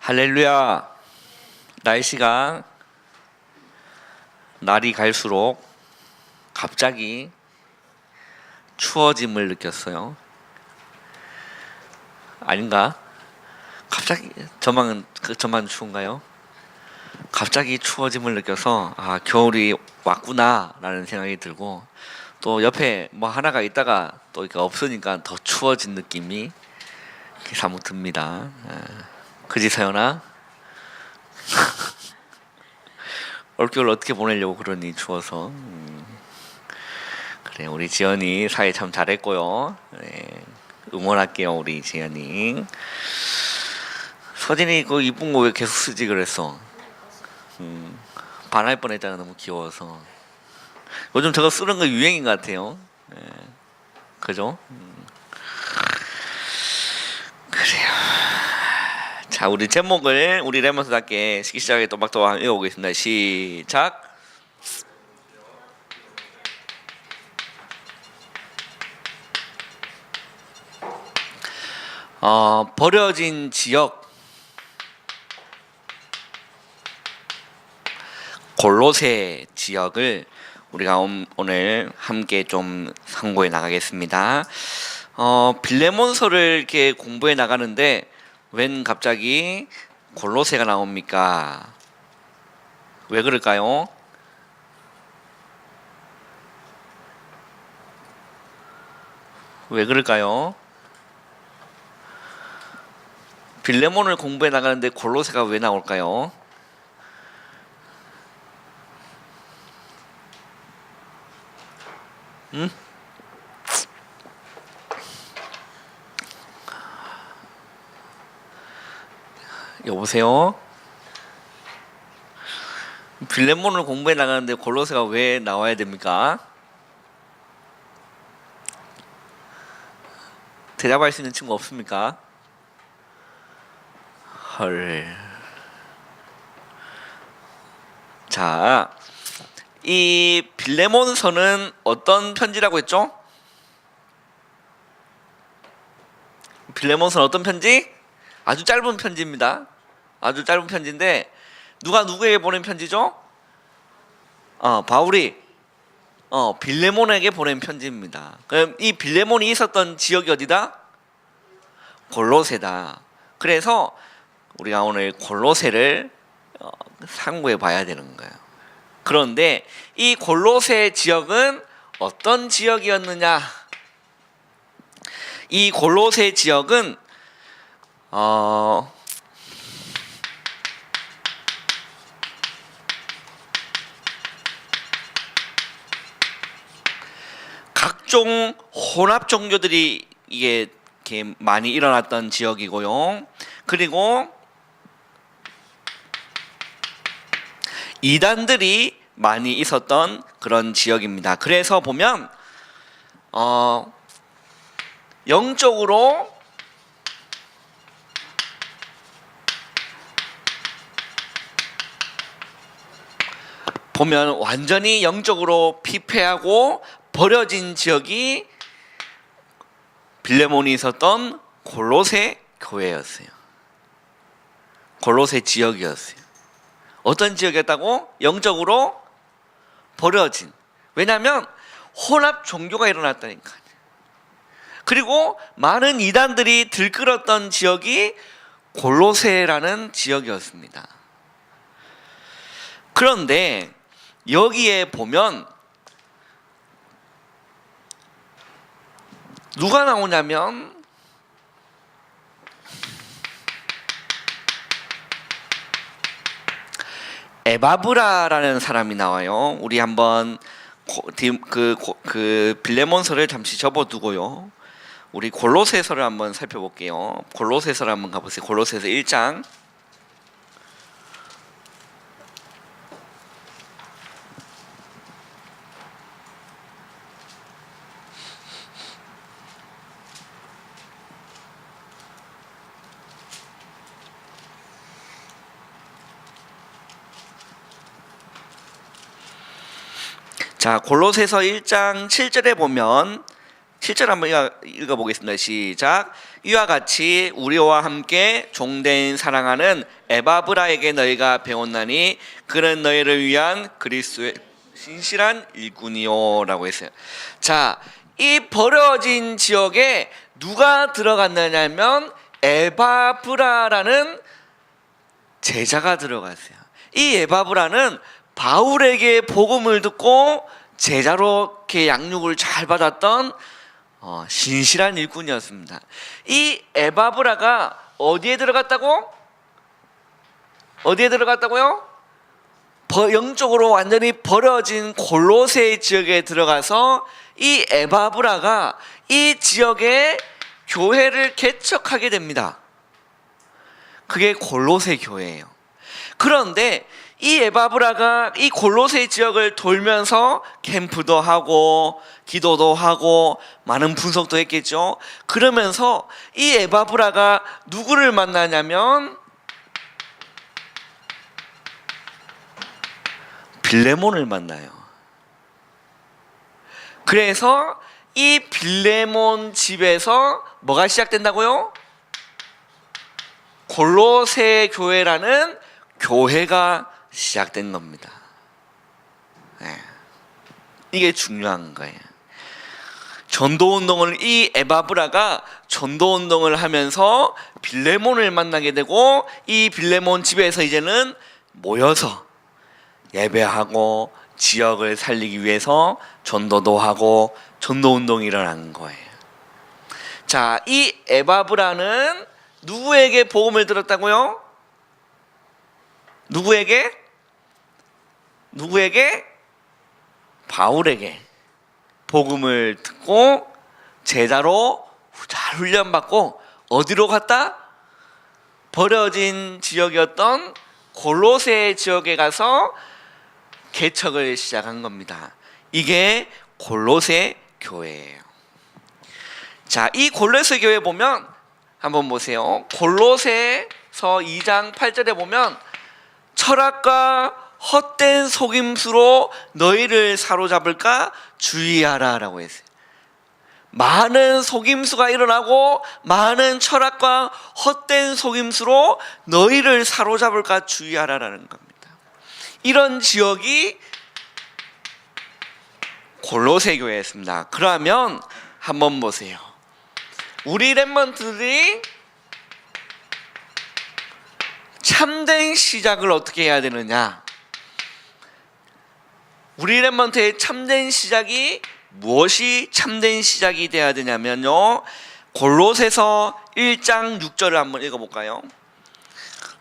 할렐루야. 날씨가 날이 갈수록 갑자기 추워짐을 느꼈어요. 아닌가? 갑자기 저만 추운가요? 갑자기 추워짐을 느껴서 겨울이 왔구나라는 생각이 들고, 또 옆에 뭐 하나가 있다가 또 이렇게 없으니까 더 추워진 느낌이 사뭇 듭니다. 그지 서연아? 올겨울 어떻게 보내려고 그러니 추워서. 그래, 우리 지연이 사회 참 잘했고요. 네, 응원할게요 우리 지연이. 서진이 그 이쁜 거 왜 계속 쓰지 그랬어? 반할 뻔했잖아, 너무 귀여워서. 요즘 저거 쓰는 거 유행인 것 같아요. 네, 그죠? 그래요. 자, 우리 제목을 우리 레몬스답게 시작하게 또박또박 읽어보겠습니다. 시작. 버려진 지역, 골로새 지역을 우리가 오늘 함께 좀 상고해 나가겠습니다. 빌레몬서를 이렇게 공부해 나가는데 웬 갑자기 골로새가 나옵니까? 왜 그럴까요? 왜 그럴까요? 빌레몬을 공부해 나가는데 골로새가 왜 나올까요? 여보세요? 빌레몬을 공부해 나가는데 골로새가 왜 나와야 됩니까? 대답할 수 있는 친구 없습니까? 헐. 자, 이 빌레몬서는 어떤 편지라고 했죠? 빌레몬서는 어떤 편지? 아주 짧은 편지입니다. 아주 짧은 편지인데 누가 누구에게 보낸 편지죠? 바울이 빌레몬에게 보낸 편지입니다. 그럼 이 빌레몬이 있었던 지역이 어디다? 골로새다. 그래서 우리가 오늘 골로새를 상고해 봐야 되는 거예요. 그런데 이 골로새 지역은 어떤 지역이었느냐? 이 골로새 지역은 각종 혼합 종교들이 이렇게 많이 일어났던 지역이고요. 그리고 이단들이 많이 있었던 그런 지역입니다. 그래서 보면 영적으로 보면 완전히 영적으로 피폐하고 버려진 지역이 빌레몬이 있었던 골로새 교회였어요. 골로새 지역이었어요. 어떤 지역이었다고? 영적으로 버려진. 왜냐하면 혼합 종교가 일어났다니까요. 그리고 많은 이단들이 들끓었던 지역이 골로새라는 지역이었습니다. 그런데 여기에 보면 누가 나오냐면 에바브라라는 사람이 나와요. 우리 한번 그 빌레몬서를 잠시 접어두고요. 우리 골로새서를 한번 살펴볼게요. 골로새서를 한번 가보세요. 골로새서 1장. 자, 골로새서 1장 7절에 보면 실제로 한번 읽어보겠습니다. 시작. 이와 같이 우리와 함께 종된 사랑하는 에바브라에게 너희가 배웠나니 그는 너희를 위한 그리스도의 신실한 일꾼이요 라고 했어요. 자, 이 버려진 지역에 누가 들어갔느냐면 에바브라라는 제자가 들어갔어요. 이 에바브라는 바울에게 복음을 듣고 제자로 이렇게 양육을 잘 받았던 신실한 일꾼이었습니다. 이 에바브라가 어디에 들어갔다고? 어디에 들어갔다고요? 영적으로 완전히 버려진 골로새 지역에 들어가서 이 에바브라가 이 지역에 교회를 개척하게 됩니다. 그게 골로새 교회예요. 그런데 이 에바브라가 이 골로새 지역을 돌면서 캠프도 하고 기도도 하고 많은 분석도 했겠죠. 그러면서 이 에바브라가 누구를 만나냐면 빌레몬을 만나요. 그래서 이 빌레몬 집에서 뭐가 시작된다고요? 골로새 교회라는 교회가 시작된 겁니다. 네. 이게 중요한 거예요. 전도운동을 이 에바브라가 전도운동을 하면서 빌레몬을 만나게 되고 이 빌레몬 집에서 이제는 모여서 예배하고 지역을 살리기 위해서 전도도 하고 전도운동이 일어난 거예요. 자, 이 에바브라는 누구에게 복음을 들었다고요? 누구에게? 바울에게 복음을 듣고 제자로 잘 훈련받고 어디로 갔다? 버려진 지역이었던 골로새 지역에 가서 개척을 시작한 겁니다. 이게 골로새 교회예요. 자, 이 골로새 교회 보면 한번 보세요. 골로새서 2장 8절에 보면 철학과 헛된 속임수로 너희를 사로잡을까 주의하라 라고 했어요. 많은 속임수가 일어나고 많은 철학과 헛된 속임수로 너희를 사로잡을까 주의하라라는 겁니다. 이런 지역이 골로새 교회였습니다. 그러면 한번 보세요. 우리 렘넌트들이 참된 시작을 어떻게 해야 되느냐? 우리 렘넌트의 참된 시작이 무엇이 참된 시작이 돼야 되냐면요, 골로새서 1장 6절을 한번 읽어볼까요?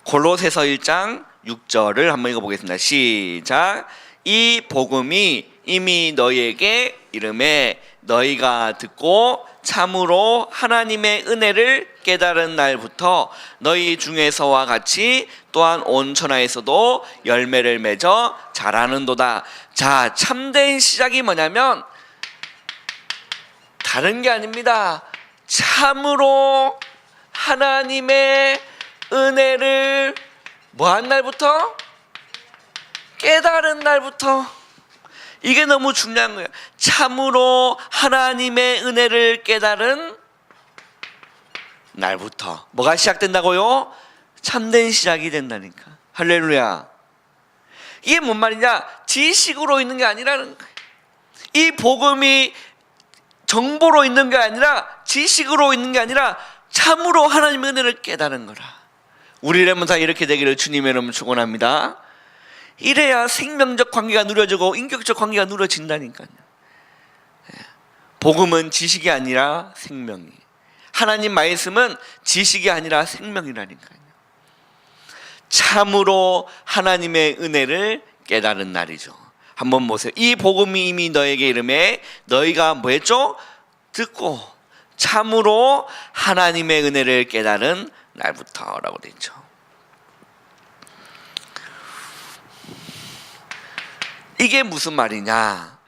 골로새서 1장 6절을 한번 읽어보겠습니다. 시작. 이 복음이 이미 너희에게 이름에 너희가 듣고 참으로 하나님의 은혜를 깨달은 날부터 너희 중에서와 같이 또한 온 천하에서도 열매를 맺어 자라는도다. 자, 참된 시작이 뭐냐면 다른 게 아닙니다. 참으로 하나님의 은혜를 뭐한 날부터? 깨달은 날부터. 이게 너무 중요한 거예요. 참으로 하나님의 은혜를 깨달은 날부터 뭐가 시작된다고요? 참된 시작이 된다니까. 할렐루야. 이게 뭔 말이냐? 지식으로 있는 게 아니라는 거예요. 이 복음이 정보로 있는 게 아니라 지식으로 있는 게 아니라 참으로 하나님의 은혜를 깨달은 거라. 우리 렘넌트 이렇게 되기를 주님의 이름으로 축원합니다. 이래야 생명적 관계가 누려지고 인격적 관계가 누려진다니까요. 복음은 지식이 아니라 생명이, 하나님 말씀은 지식이 아니라 생명이라니까요. 참으로 하나님의 은혜를 깨달은 날이죠. 한번 보세요. 이 복음이 이미 너에게 이름에 너희가 뭐 했죠? 듣고 참으로 하나님의 은혜를 깨달은 날부터라고 되어 있죠. 이게 무슨 말이냐?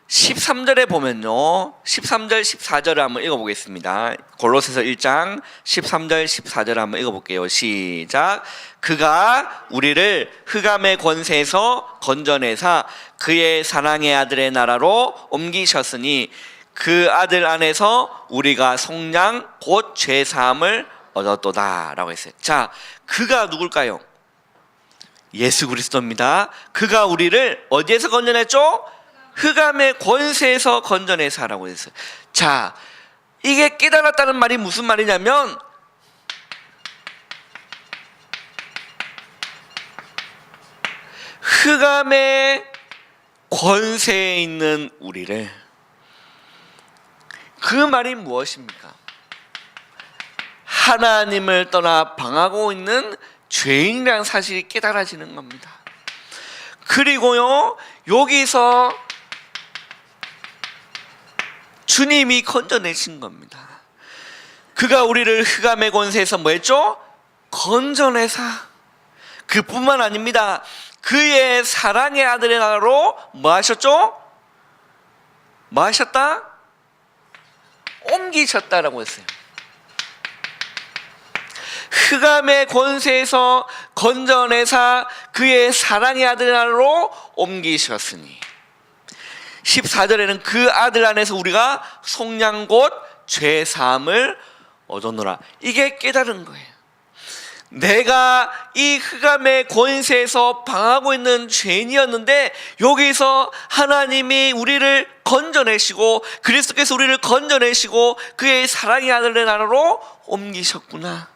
13절에 보면요, 13절 14절을 한번 읽어보겠습니다. 골로새서 1장 13절 14절을 한번 읽어볼게요. 시작. 그가 우리를 흑암의 권세에서 건져내사 그의 사랑의 아들의 나라로 옮기셨으니 그 아들 안에서 우리가 속량 곧 죄사함을 얻었도다 라고 했어요. 자, 그가 누굴까요? 예수 그리스도입니다. 그가 우리를 어디에서 건져냈죠? 흑암의 권세에서 건져내서 하라고 했어요. 자, 이게 깨달았다는 말이 무슨 말이냐면 흑암의 권세에 있는 우리를, 그 말이 무엇입니까? 하나님을 떠나 방하고 있는 죄인이라는 사실이 깨달아지는 겁니다. 그리고요, 여기서 주님이 건져내신 겁니다. 그가 우리를 흑암의 권세에서 뭐 했죠? 건져내사. 그뿐만 아닙니다. 그의 사랑의 아들의 나라로 뭐 하셨죠? 뭐 하셨다? 옮기셨다라고 했어요. 흑암의 권세에서 건져내사 그의 사랑의 아들의 나라로 옮기셨으니 14절에는 그 아들 안에서 우리가 속량 곧 죄사함을 얻었노라. 이게 깨달은 거예요. 내가 이 흑암의 권세에서 방하고 있는 죄인이었는데 여기서 하나님이 우리를 건져내시고 그리스도께서 우리를 건져내시고 그의 사랑의 아들의 나라로 옮기셨구나.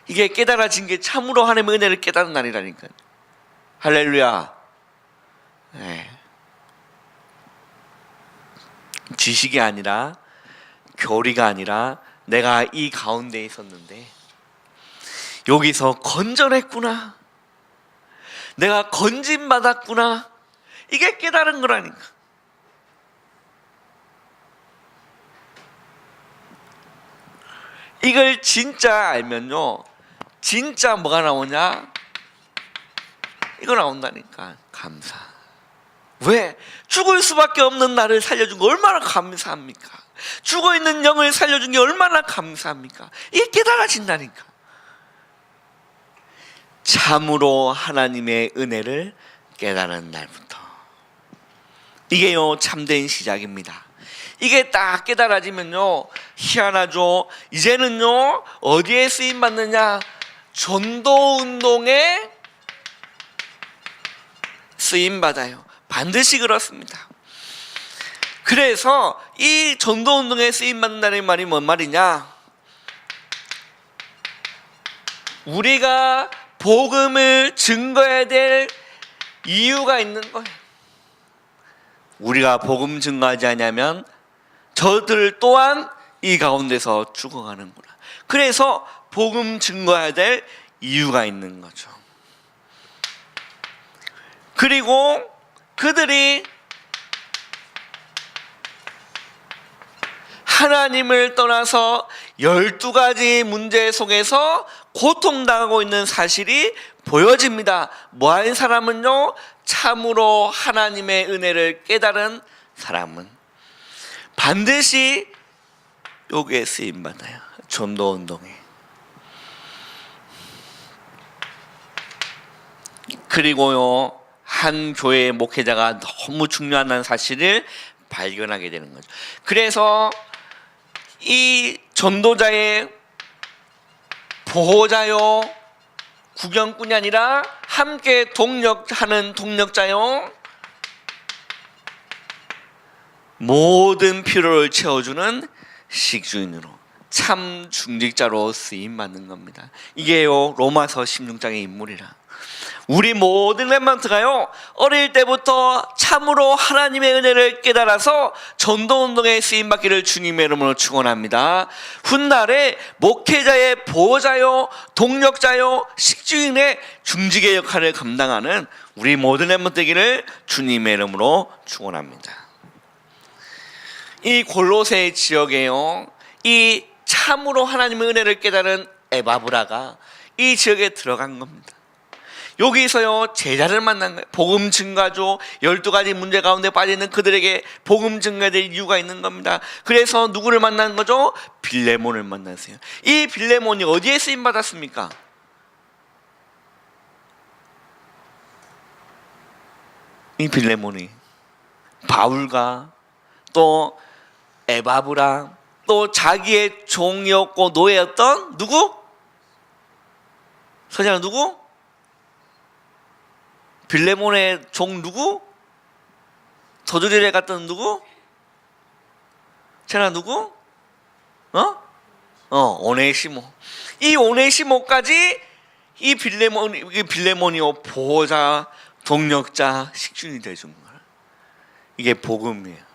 이게 깨달아진 게 참으로 하나님의 은혜를 깨닫는 날이라니까요. 할렐루야. 네. 지식이 아니라 교리가 아니라 내가 이 가운데 있었는데 여기서 건져냈구나. 내가 건짐받았구나. 이게 깨달은 거라니까. 이걸 진짜 알면요, 진짜 뭐가 나오냐? 이거 나온다니까. 감사. 왜? 죽을 수밖에 없는 나를 살려준 거 얼마나 감사합니까? 죽어있는 영을 살려준 게 얼마나 감사합니까? 이게 깨달아진다니까. 참으로 하나님의 은혜를 깨달은 날부터. 이게요, 참된 시작입니다. 이게 딱 깨달아지면요, 희한하죠. 이제는요, 어디에 쓰임 받느냐? 전도운동에 쓰임 받아요. 반드시 그렇습니다. 그래서 이 전도운동에 쓰임 받는다는 말이 뭔 말이냐? 우리가 복음을 증거해야 될 이유가 있는 거예요. 우리가 복음 증거하지 않으면 저들 또한 이 가운데서 죽어가는구나. 그래서 복음 증거해야 될 이유가 있는 거죠. 그리고 그들이 하나님을 떠나서 12가지 문제 속에서 고통당하고 있는 사실이 보여집니다. 뭐한 사람은요, 참으로 하나님의 은혜를 깨달은 사람은 반드시 여기에 쓰임받아요. 전도운동에. 그리고요, 한 교회의 목회자가 너무 중요한 사실을 발견하게 되는 거죠. 그래서 이 전도자의 보호자요, 구경꾼이 아니라 함께 동력하는 동력자요, 모든 필요를 채워주는 식주인으로, 참 중직자로 쓰임받는 겁니다. 이게요, 로마서 16장의 인물이라. 우리 모든 렘넌트가요, 어릴 때부터 참으로 하나님의 은혜를 깨달아서 전도운동에 쓰임받기를 주님의 이름으로 축원합니다. 훗날에 목회자의 보호자요, 동력자요, 식주인의 중직의 역할을 감당하는 우리 모든 렘넌트 되기를 주님의 이름으로 축원합니다. 이 골로새 지역에요, 이 참으로 하나님의 은혜를 깨달은 에바브라가 이 지역에 들어간 겁니다. 여기서요, 제자를 만난 거예요. 복음 증가죠. 12가지 문제 가운데 빠져있는 그들에게 복음 증가될 이유가 있는 겁니다. 그래서 누구를 만난 거죠? 빌레몬을 만났어요. 이 빌레몬이 어디에 쓰임 받았습니까? 이 빌레몬이 바울과 또 에바브라, 또 자기의 종이었고 노예였던 누구? 선생님 누구? 빌레몬의 종 누구? 도두리에 갔던 누구? 제가 누구? 오네시모. 이 오네시모까지 이 빌레몬이요 보호자, 동력자, 식준이 되준 거야. 이게 복음이에요.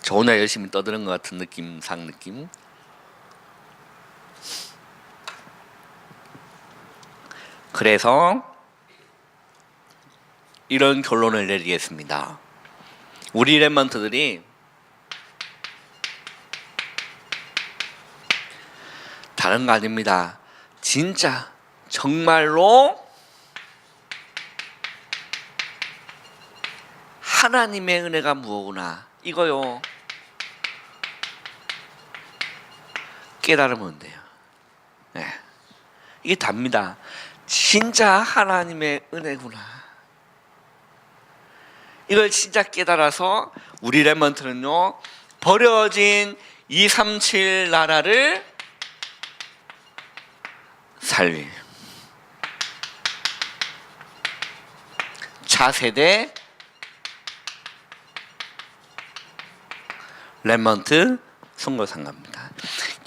저 오늘 열심히 떠드는 것 같은 느낌. 그래서 이런 결론을 내리겠습니다. 우리 렘넌트들이 다른 거 아닙니다. 진짜 정말로 하나님의 은혜가 무엇구나 이거요 깨달으면 돼요. 네. 이게 답니다. 진짜 하나님의 은혜구나. 이걸 진짜 깨달아서 우리 렘넌트는요 버려진 237 나라를 살릴 차세대 렘넌트 선교사입니다.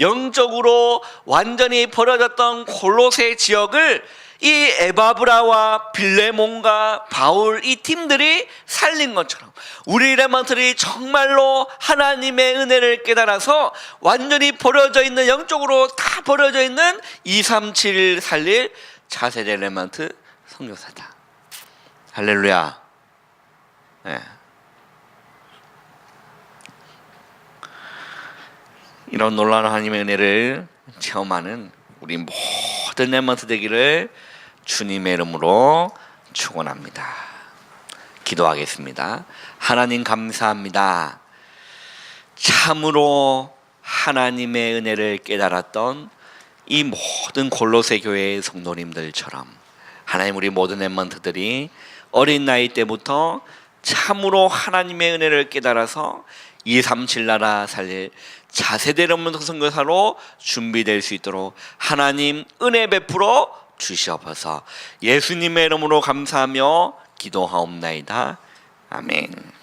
영적으로 완전히 버려졌던 골로새 지역을 이 에바브라와 빌레몬과 바울 이 팀들이 살린 것처럼 우리 렘넌트들이 정말로 하나님의 은혜를 깨달아서 완전히 버려져 있는, 영적으로 다 버려져 있는 237 살릴 차세대 렘넌트 선교사다. 할렐루야. 네. 이런 놀라운 하나님의 은혜를 체험하는 우리 모든 렘넌트 되기를 주님의 이름으로 축원합니다. 기도하겠습니다. 하나님 감사합니다. 참으로 하나님의 은혜를 깨달았던 이 모든 골로새 교회의 성도님들처럼 하나님 우리 모든 렘넌트들이 어린 나이 때부터 참으로 하나님의 은혜를 깨달아서 237 나라 살릴 차세대 렘넌트 선교사로 준비될 수 있도록 하나님 은혜 베풀어 주시옵소서. 예수님의 이름으로 감사하며 기도하옵나이다. 아멘.